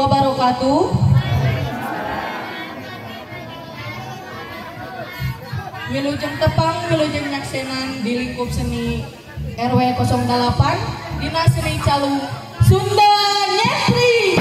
wabarakatuh. Wilujeng tepang, wilujeng nyaksenan di lingkup seni RW 08 Dina Seni Calung Sunda Nyetri.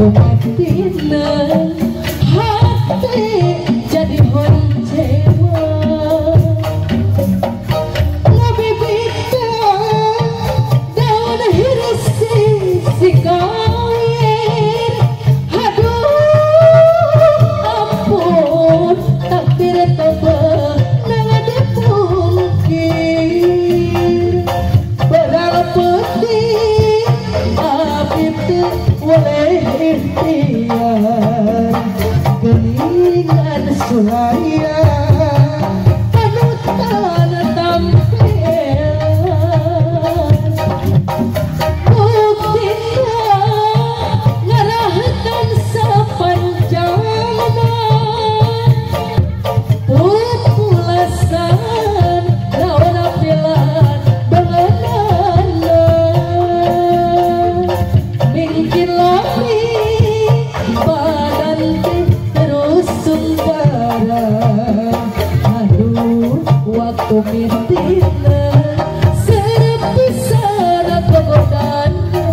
tumetina hati jadi honcewa lebih bita daun hiris si kawin aduh ampun takdir tebel nang dipungkir beral putih abib boleh ikhtiar geningan suraya panutan tampilan buktinya ngarahkan sepanjangnya pupulasan lawan apilan bengenana mungkin lagi badan terus sumbara aduh waktu mintina serpisan kegodana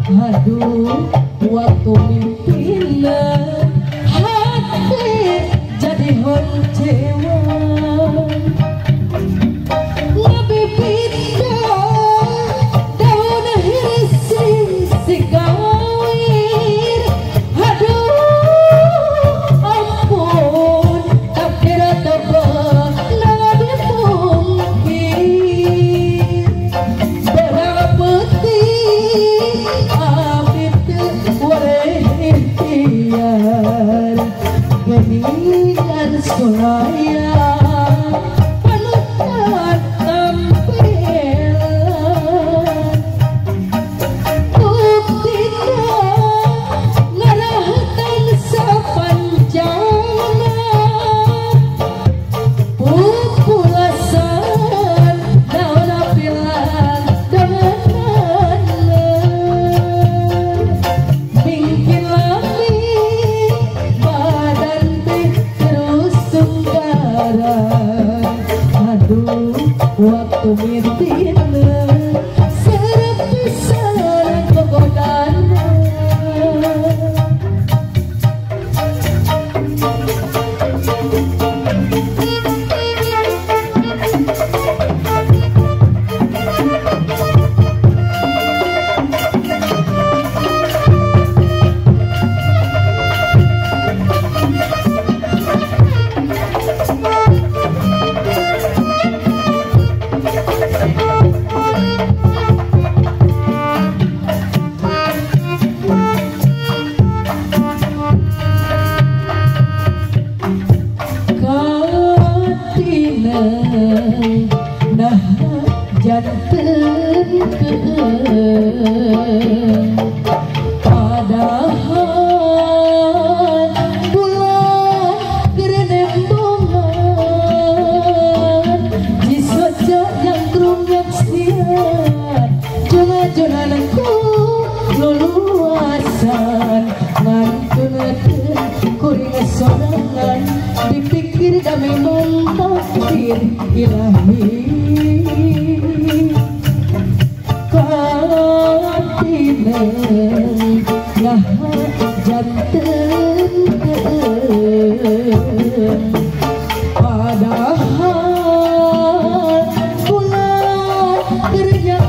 aduh waktu mimpinya hati jadi honcewa lebih bita daun hiris si kawin aduh ampun takdir tebel nang dipungkir beral putih abib boleh ikhtiar geningan suraya panutan tampilan buktinya ngarahkan sepanjangnya pupulasan daun apilan denganana mungkin lagi badan terus sumbara aduh waktu mintina serpisan kegodana nah janten padahal bulan gerendembongan di soja Junganku luluasan ngantunekeun kuring sorangan dipikir da memang takdir ilahi katineng nah janten padahal bulan kerja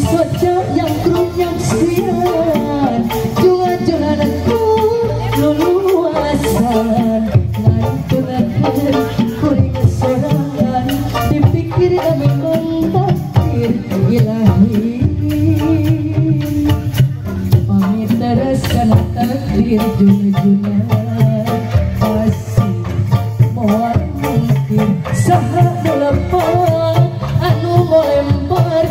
soca yang grup yang sian jungan-junganku luluasan ngantunekeun kuring sorangan dipikir memang takdir ilahi pamit terus kana takdir juna-juna kasih moal mungkin saha lepas anu molempar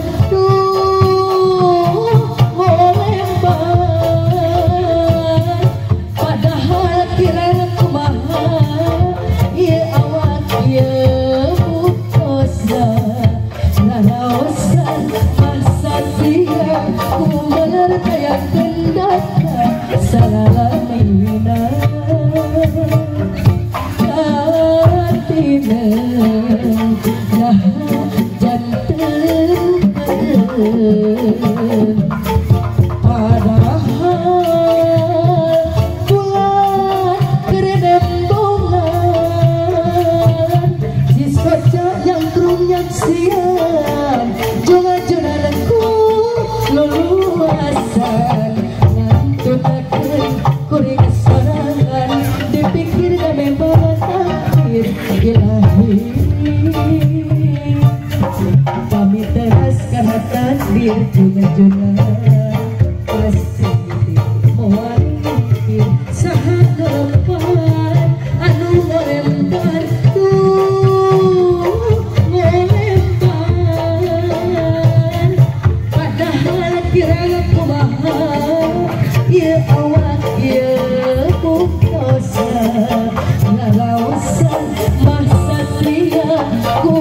kami teraskan takdir juna-juna kasih moal mungkin saha lepas anu molempar molempar padahal kira kumaha ieu awak ieu putosa ngalawasan mah satria ku